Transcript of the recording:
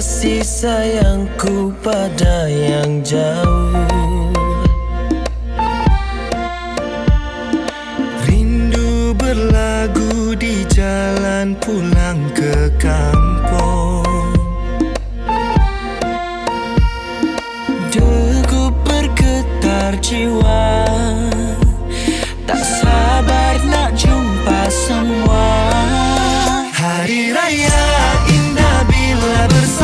kasih sayangku pada yang jauh. Rindu berlagu di jalan pulang ke kampung. Degup bergetar jiwa, tak sabar nak jumpa semua. Hari raya indah bila bersama.